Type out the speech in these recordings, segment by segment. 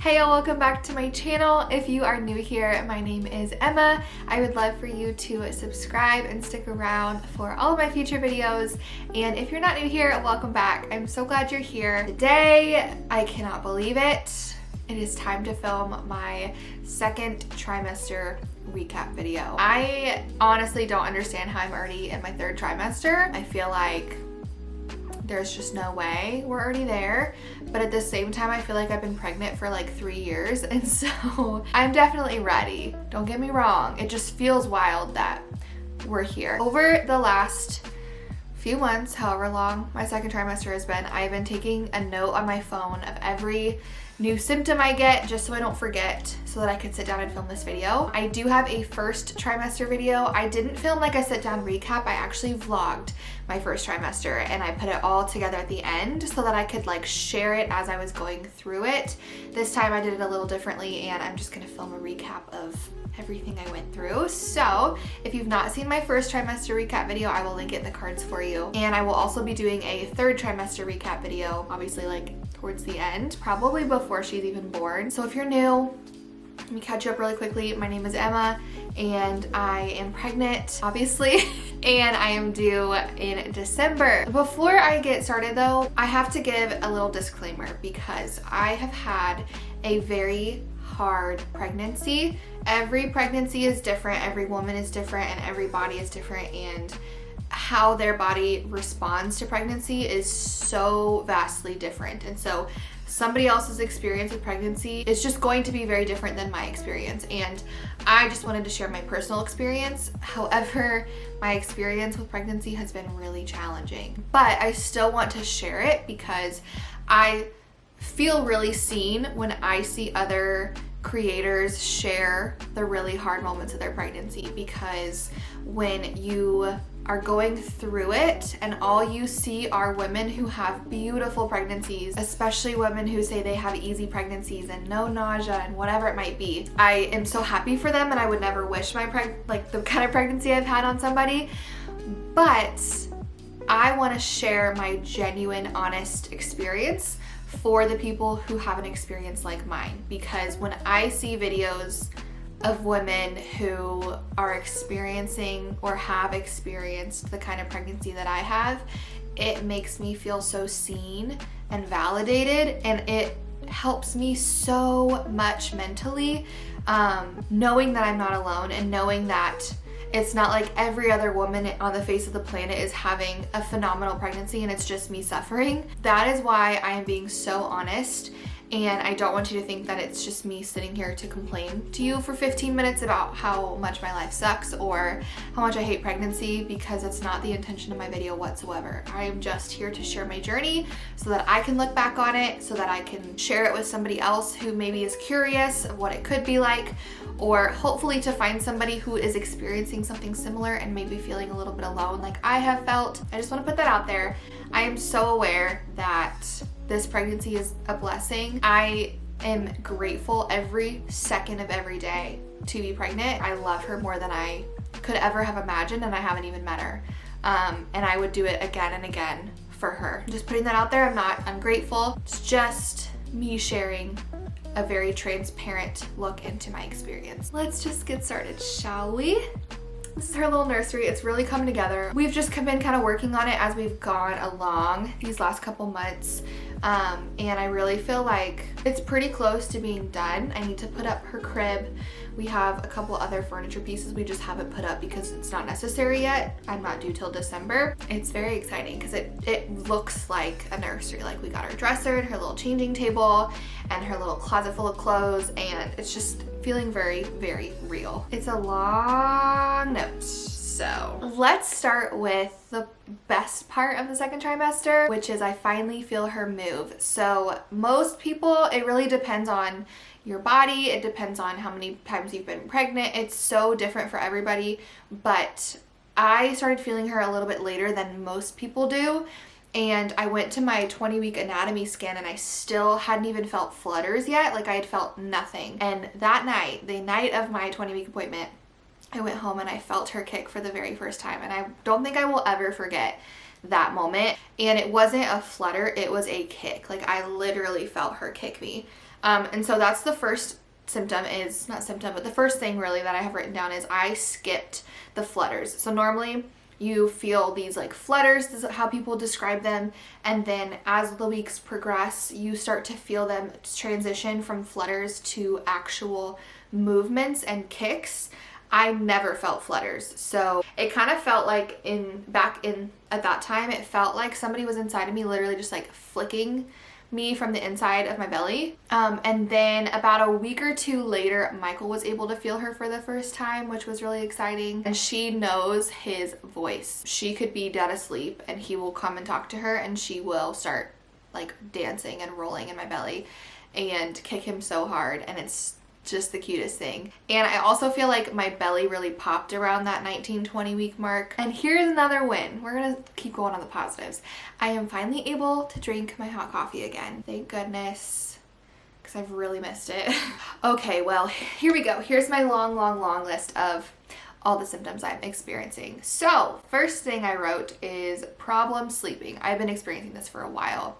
Hey y'all, welcome back to my channel. If you are new here, my name is Emma. I would love for you to subscribe and stick around for all of my future videos. And if you're not new here, welcome back. I'm so glad you're here. Today, I cannot believe it. It is time to film my second trimester recap video. I honestly don't understand how I'm already in my third trimester. I feel like there's just no way we're already there, but at the same time I feel like I've been pregnant for like 3 years, and so I'm definitely ready. Don't get me wrong, it just feels wild that we're here. Over the last few months, however long my second trimester has been, I've been taking a note on my phone of every new symptom I get, just so I don't forget, so that I could sit down and film this video. I do have a first trimester video. I didn't film like a sit down recap, I actually vlogged my first trimester and I put it all together at the end so that I could like share it as I was going through it. This time I did it a little differently and I'm just gonna film a recap of everything I went through. So if you've not seen my first trimester recap video, I will link it in the cards for you. And I will also be doing a third trimester recap video, obviously like towards the end, probably before she's even born. So if you're new, let me catch you up really quickly. My name is Emma and I am pregnant, obviously, and I am due in December. Before I get started though, I have to give a little disclaimer because I have had a very hard pregnancy. Every pregnancy is different, every woman is different, and every body is different, and how their body responds to pregnancy is so vastly different. And so somebody else's experience with pregnancy is just going to be very different than my experience, and I just wanted to share my personal experience. However, my experience with pregnancy has been really challenging, but I still want to share it because I feel really seen when I see other creators share the really hard moments of their pregnancy, because when you are going through it and all you see are women who have beautiful pregnancies, especially women who say they have easy pregnancies and no nausea and whatever it might be, I am so happy for them and I would never wish my the kind of pregnancy I've had on somebody, but I want to share my genuine, honest experience for the people who have an experience like mine, because when I see videos of women who are experiencing or have experienced the kind of pregnancy that I have, it makes me feel so seen and validated, and it helps me so much mentally, knowing that I'm not alone and knowing that it's not like every other woman on the face of the planet is having a phenomenal pregnancy and it's just me suffering. That is why I am being so honest, and I don't want you to think that it's just me sitting here to complain to you for 15 minutes about how much my life sucks or how much I hate pregnancy, because it's not the intention of my video whatsoever. I am just here to share my journey so that I can look back on it, so that I can share it with somebody else who maybe is curious of what it could be like, or hopefully to find somebody who is experiencing something similar and maybe feeling a little bit alone like I have felt. I just want to put that out there. I am so aware that this pregnancy is a blessing. I am grateful every second of every day to be pregnant. I love her more than I could ever have imagined, and I haven't even met her. And I would do it again and again for her. Just putting that out there, I'm not ungrateful. It's just me sharing a very transparent look into my experience. Let's just get started, shall we? This is her little nursery. It's really coming together. We've just been kind of working on it as we've gone along these last couple months. And I really feel like it's pretty close to being done. I need to put up her crib. We have a couple other furniture pieces we just haven't put up because it's not necessary yet. I'm not due till December. It's very exciting because it looks like a nursery. Like, we got her dresser and her little changing table and her little closet full of clothes, and it's just feeling very, very real. It's a long note. So let's start with the best part of the second trimester, which is I finally feel her move. So most people, it really depends on your body. It depends on how many times you've been pregnant. It's so different for everybody, but I started feeling her a little bit later than most people do. And I went to my 20-week anatomy scan and I still hadn't even felt flutters yet. Like, I had felt nothing. And that night, the night of my 20-week appointment, I went home and I felt her kick for the very first time, and I don't think I will ever forget that moment. And it wasn't a flutter, it was a kick. Like, I literally felt her kick me. And so that's the first symptom is, not symptom, but the first thing really that I have written down is I skipped the flutters. So normally you feel these like flutters, this is how people describe them, and then as the weeks progress, you start to feel them transition from flutters to actual movements and kicks. I never felt flutters, so it kind of felt like at that time, it felt like somebody was inside of me, literally just like flicking me from the inside of my belly. And then about a week or two later, Michael was able to feel her for the first time, which was really exciting. And she knows his voice. She could be dead asleep and he will come and talk to her and she will start like dancing and rolling in my belly and kick him so hard, and it's just the cutest thing. And I also feel like my belly really popped around that 19-20 week mark. And here's another win. We're gonna keep going on the positives. I am finally able to drink my hot coffee again. Thank goodness, because I've really missed it. Okay, well, here we go. Here's my long list of all the symptoms I'm experiencing. So first thing I wrote is problem sleeping. I've been experiencing this for a while.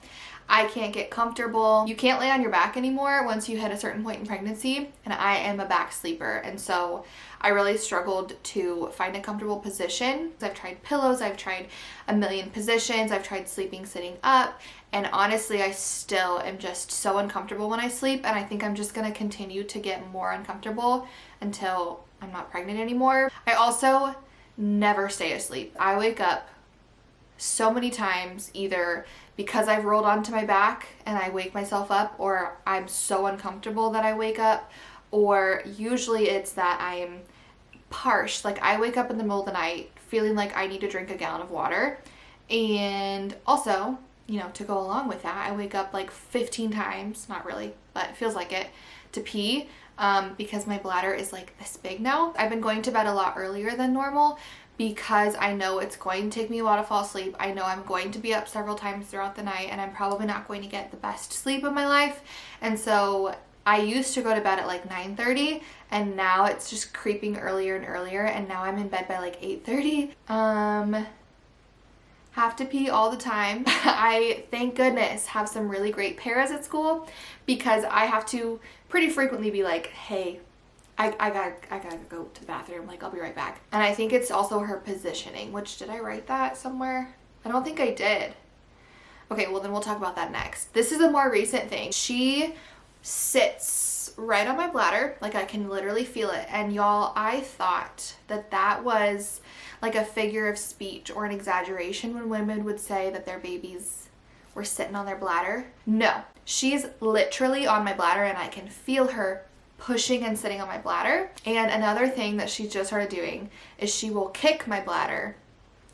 I can't get comfortable. You can't lay on your back anymore once you hit a certain point in pregnancy, and I am a back sleeper, and so I really struggled to find a comfortable position. I've tried pillows, I've tried a million positions, I've tried sleeping sitting up, and honestly I still am just so uncomfortable when I sleep, and I think I'm just gonna continue to get more uncomfortable until I'm not pregnant anymore. I also never stay asleep. I wake up so many times either because I've rolled onto my back and I wake myself up, or I'm so uncomfortable that I wake up, or usually it's that I'm parched. Like I wake up in the middle of the night feeling like I need to drink a gallon of water. And also, you know, to go along with that, I wake up like 15 times, not really, but it feels like it, to pee because my bladder is like this big now. I've been going to bed a lot earlier than normal because I know it's going to take me a while to fall asleep. I know I'm going to be up several times throughout the night and I'm probably not going to get the best sleep of my life. And so I used to go to bed at like 9:30 and now it's just creeping earlier and earlier, and now I'm in bed by like 8:30. Have to pee all the time. I, thank goodness, have some really great paras at school because I have to pretty frequently be like, hey, I gotta go to the bathroom, like I'll be right back. And I think it's also her positioning, which, did I write that somewhere? I don't think I did. Okay, well then we'll talk about that next. This is a more recent thing. She sits right on my bladder, like I can literally feel it. And y'all, I thought that that was like a figure of speech or an exaggeration when women would say that their babies were sitting on their bladder. No, she's literally on my bladder and I can feel her pushing and sitting on my bladder. And another thing that she just started doing is she will kick my bladder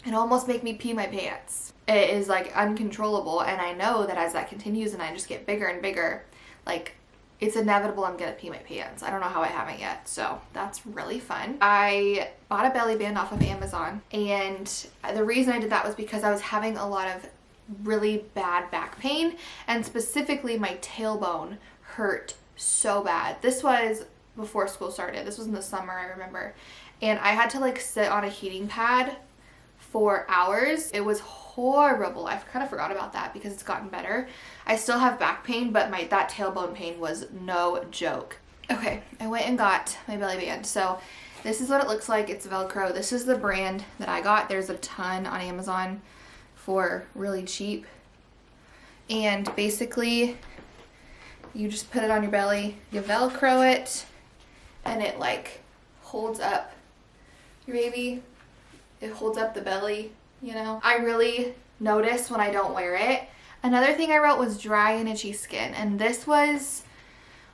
and almost make me pee my pants. It is like uncontrollable, and I know that as that continues and I just get bigger and bigger, like it's inevitable I'm gonna pee my pants. I don't know how I haven't yet, so that's really fun. I bought a belly band off of Amazon, and the reason I did that was because I was having a lot of really bad back pain, and specifically my tailbone hurt so bad. This was before school started. This was in the summer, I remember. And I had to like sit on a heating pad for hours. It was horrible. I kind of forgot about that because it's gotten better. I still have back pain, but that tailbone pain was no joke. Okay, I went and got my belly band. So this is what it looks like. It's Velcro. This is the brand that I got. There's a ton on Amazon for really cheap. And basically, you just put it on your belly, you Velcro it, and it like holds up your baby. It holds up the belly, you know. I really notice when I don't wear it. Another thing I wrote was dry and itchy skin, and this was,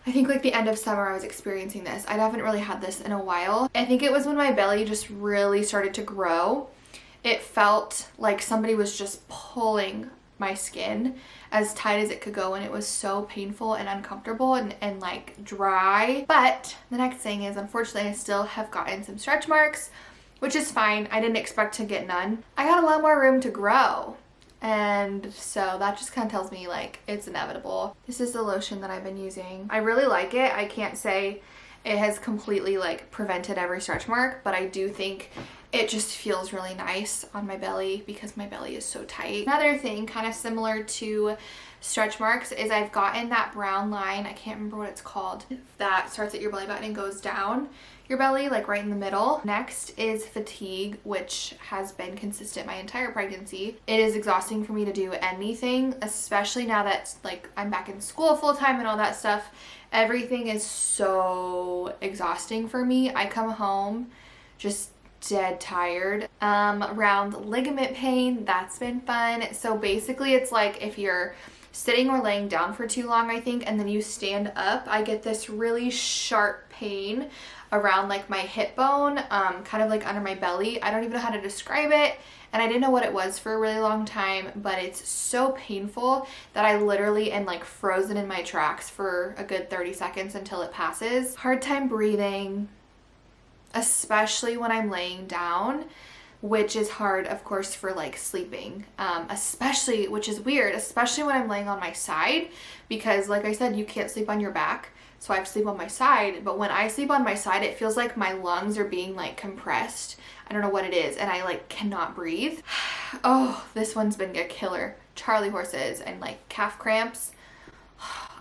I think, like the end of summer I was experiencing this. I haven't really had this in a while. I think it was when my belly just really started to grow. It felt like somebody was just pulling my skin as tight as it could go, and it was so painful and uncomfortable and like dry. But the next thing is, unfortunately, I still have gotten some stretch marks, which is fine. I didn't expect to get none. I got a lot more room to grow, and so that just kind of tells me like it's inevitable. This is the lotion that I've been using. I really like it. I can't say it has completely like prevented every stretch mark, but I do think it just feels really nice on my belly because my belly is so tight. Another thing kind of similar to stretch marks is I've gotten that brown line, I can't remember what it's called, that starts at your belly button and goes down your belly, like right in the middle. Next is fatigue, which has been consistent my entire pregnancy. It is exhausting for me to do anything, especially now that like I'm back in school full time and all that stuff. Everything is so exhausting for me. I come home just dead tired. Around ligament pain, that's been fun. So basically it's like if you're sitting or laying down for too long, I think, and then you stand up, I get this really sharp pain around like my hip bone, kind of like under my belly. I don't even know how to describe it, and I didn't know what it was for a really long time, but it's so painful that I literally am like frozen in my tracks for a good 30 seconds until it passes. Hard time breathing, especially when I'm laying down, which is hard, of course, for like sleeping, especially, which is weird, especially when I'm laying on my side, because like I said, you can't sleep on your back. So I have to sleep on my side, but when I sleep on my side, it feels like my lungs are being like compressed. I don't know what it is, and I like cannot breathe. Oh, this one's been a killer. Charlie horses and like calf cramps.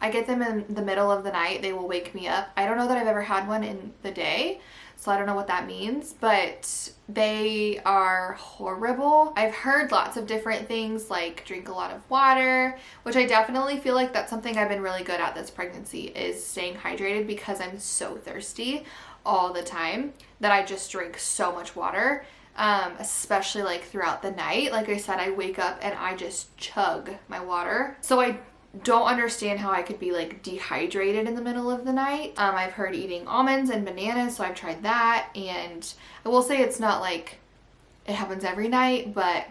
I get them in the middle of the night. They will wake me up. I don't know that I've ever had one in the day, so I don't know what that means, but they are horrible. I've heard lots of different things like drink a lot of water, which I definitely feel like that's something I've been really good at this pregnancy, is staying hydrated, because I'm so thirsty all the time that I just drink so much water, especially like throughout the night. Like I said, I wake up and I just chug my water. So I don't understand how I could be like dehydrated in the middle of the night. I've heard eating almonds and bananas, so I've tried that, and I will say it's not like it happens every night, but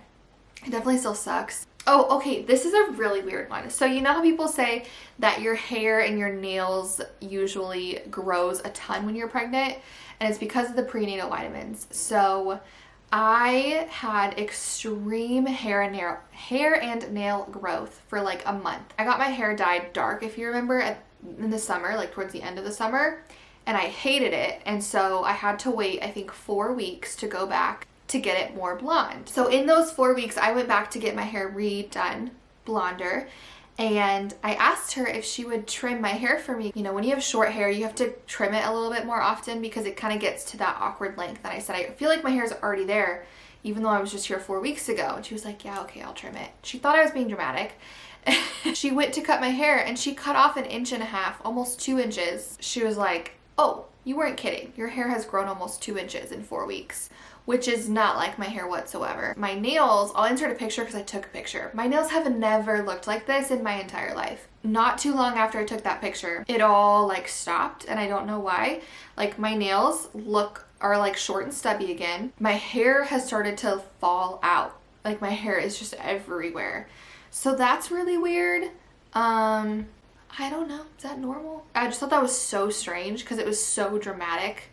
it definitely still sucks. Oh, okay, this is a really weird one. So you know how people say that your hair and your nails usually grows a ton when you're pregnant, and it's because of the prenatal vitamins. So I had extreme hair and nail growth for like a month. I got my hair dyed dark, if you remember, in the summer, like towards the end of the summer, and I hated it. And so I had to wait, I think, 4 weeks to go back to get it more blonde. So in those 4 weeks, I went back to get my hair redone blonder, and I asked her if she would trim my hair for me. You know, when you have short hair, you have to trim it a little bit more often because it kind of gets to that awkward length. And I said, I feel like my hair's already there, even though I was just here 4 weeks ago. And she was like, yeah, okay, I'll trim it. She thought I was being dramatic. She went to cut my hair and she cut off 1.5 inches, almost 2 inches. She was like, oh, you weren't kidding. Your hair has grown almost 2 inches in 4 weeks, which is not like my hair whatsoever. My nails, I'll insert a picture because I took a picture. My nails have never looked like this in my entire life. Not too long after I took that picture, it all like stopped, and I don't know why. Like my nails are like short and stubby again. My hair has started to fall out. Like my hair is just everywhere. So that's really weird. I don't know, is that normal? I just thought that was so strange because it was so dramatic.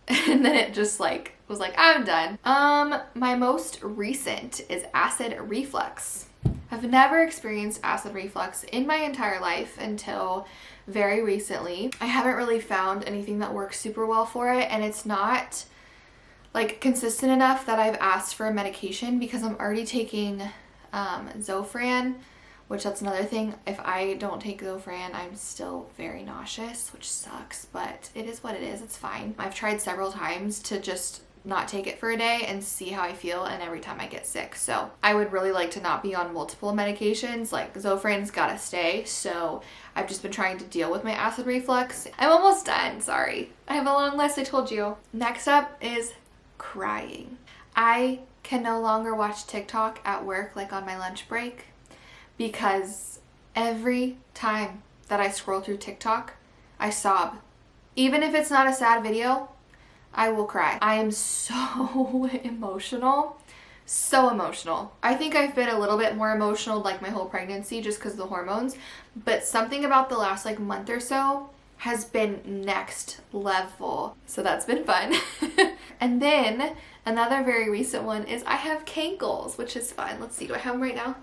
And then it just like was like, I'm done. My most recent is acid reflux. I've never experienced acid reflux in my entire life until very recently. I haven't really found anything that works super well for it, and it's not like consistent enough that I've asked for a medication because I'm already taking Zofran, which that's another thing. If I don't take Zofran, I'm still very nauseous, which sucks, but it is what it is. It's fine. I've tried several times to just not take it for a day and see how I feel, and every time I get sick. So I would really like to not be on multiple medications. Like Zofran's gotta stay, so I've just been trying to deal with my acid reflux. I'm almost done, sorry. I have a long list, I told you. Next up is crying. I can no longer watch TikTok at work, like on my lunch break, because every time that I scroll through TikTok, I sob. Even if it's not a sad video, I will cry. I am so emotional. So emotional. I think I've been a little bit more emotional like my whole pregnancy just because of the hormones, but something about the last like month or so has been next level. So that's been fun. And then another very recent one is I have Cankles, which is fun. Let's see, do I have them right now?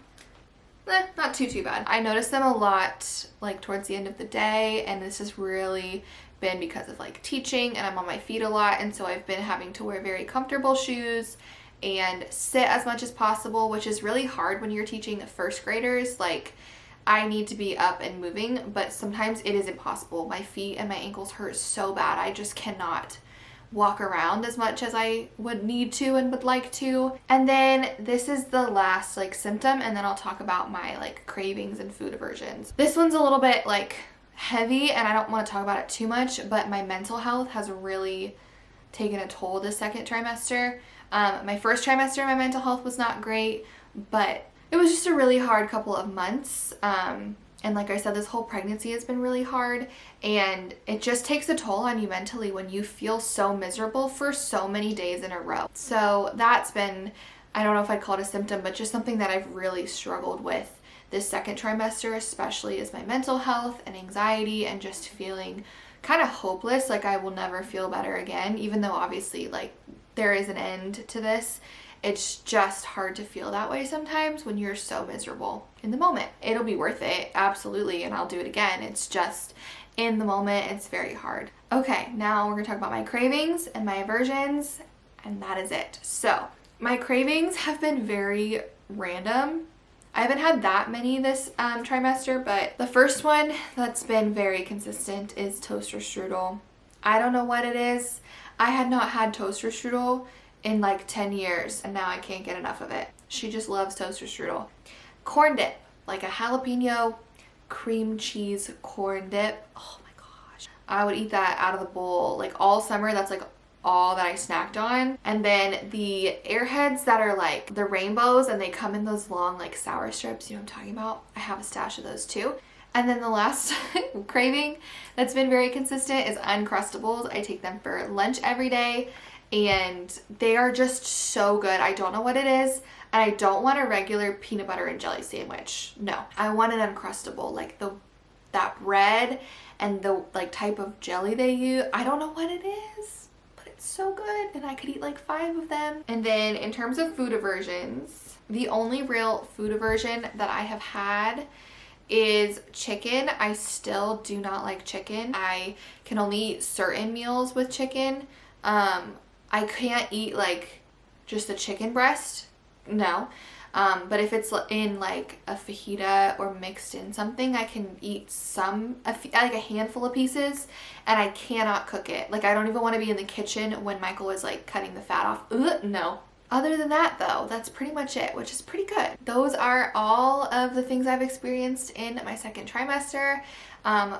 Not too bad. I noticed them a lot like towards the end of the day, and this has really been because of like teaching, and I'm on my feet a lot, and so I've been having to wear very comfortable shoes and sit as much as possible, which is really hard when you're teaching first graders. Like I need to be up and moving, but sometimes it is impossible. My feet and my ankles hurt so bad. I just cannot walk around as much as I would need to and would like to. And then this is the last like symptom, and then I'll talk about my like cravings and food aversions. This one's a little bit like heavy and I don't want to talk about it too much, but my mental health has really taken a toll this second trimester. My first trimester, my mental health was not great, but it was just a really hard couple of months. And like I said, this whole pregnancy has been really hard, and it just takes a toll on you mentally when you feel so miserable for so many days in a row. So that's been, I don't know if I'd call it a symptom, but just something that I've really struggled with this second trimester, especially, is my mental health and anxiety and just feeling kind of hopeless, like I will never feel better again, even though obviously like there is an end to this. It's just hard to feel that way sometimes when you're so miserable in the moment. It'll be worth it, absolutely, and I'll do it again. It's just in the moment, it's very hard. Okay, now we're gonna talk about my cravings and my aversions, and that is it. So my cravings have been very random. I haven't had that many this trimester, but the first one that's been very consistent is toaster strudel. I don't know what it is. I had not had toaster strudel in like 10 years, and now I can't get enough of it. She just loves toaster strudel. Corn dip, like a jalapeno cream cheese corn dip. Oh my gosh. I would eat that out of the bowl like all summer. That's like all that I snacked on. And then the Airheads that are like the rainbows, and they come in those long like sour strips, you know what I'm talking about? I have a stash of those too. And then the last craving that's been very consistent is Uncrustables. I take them for lunch every day, and they are just so good. I don't know what it is, and I don't want a regular peanut butter and jelly sandwich. No, I want an Uncrustable, like that bread and the like type of jelly they use. I don't know what it is, but it's so good, and I could eat like 5 of them. And then in terms of food aversions, the only real food aversion that I have had is chicken. I still do not like chicken. I can only eat certain meals with chicken. I can't eat like just a chicken breast, no. But if it's in like a fajita or mixed in something, I can eat like a handful of pieces, and I cannot cook it. Like I don't even want to be in the kitchen when Michael is like cutting the fat off. Ugh, no. Other than that though, that's pretty much it, which is pretty good. Those are all of the things I've experienced in my second trimester.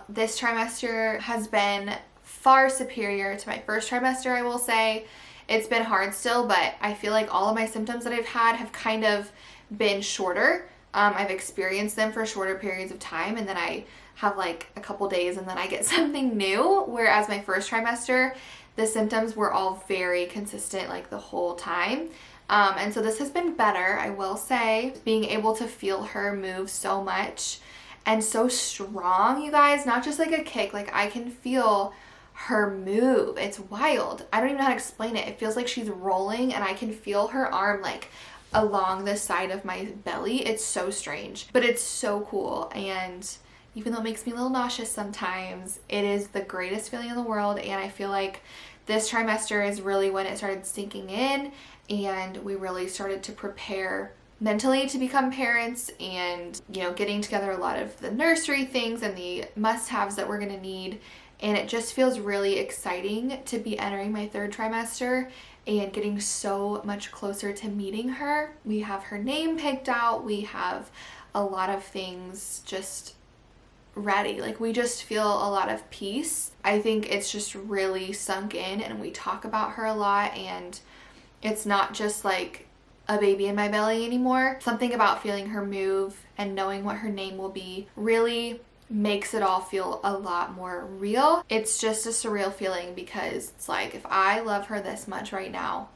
This trimester has been far superior to my first trimester, I will say. It's been hard still, but I feel like all of my symptoms that I've had have kind of been shorter. I've experienced them for shorter periods of time, and then I have like a couple days and then I get something new, whereas my first trimester, the symptoms were all very consistent like the whole time. And so this has been better, I will say. Being able to feel her move so much and so strong, you guys, not just like a kick, like I can feel her move. It's wild. I don't even know how to explain it. It feels like she's rolling, and I can feel her arm like along the side of my belly. It's so strange, but it's so cool. And even though it makes me a little nauseous sometimes, it is the greatest feeling in the world. And I feel like this trimester is really when it started sinking in, and we really started to prepare mentally to become parents, and you know, getting together a lot of the nursery things and the must-haves that we're going to need. And it just feels really exciting to be entering my third trimester and getting so much closer to meeting her. We have her name picked out. We have a lot of things just ready. Like we just feel a lot of peace. I think it's just really sunk in, and we talk about her a lot, and it's not just like a baby in my belly anymore. Something about feeling her move and knowing what her name will be really makes it all feel a lot more real. It's just a surreal feeling, because it's like, if I love her this much right now,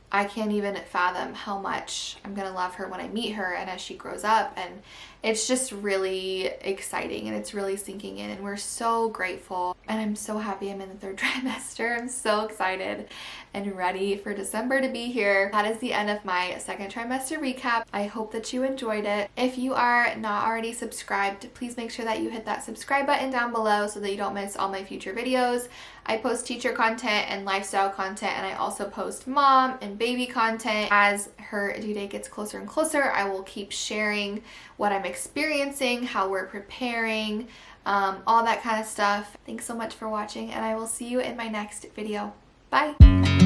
I can't even fathom how much I'm gonna love her when I meet her and as she grows up. And it's just really exciting, and it's really sinking in, and we're so grateful. And I'm so happy I'm in the third trimester. I'm so excited and ready for December to be here. That is the end of my second trimester recap. I hope that you enjoyed it. If you are not already subscribed, please make sure that you hit that subscribe button down below so that you don't miss all my future videos. I post teacher content and lifestyle content, and I also post mom and baby content. As her due date gets closer and closer, I will keep sharing what I'm experiencing, how we're preparing, all that kind of stuff. Thanks so much for watching, and I will see you in my next video. Bye!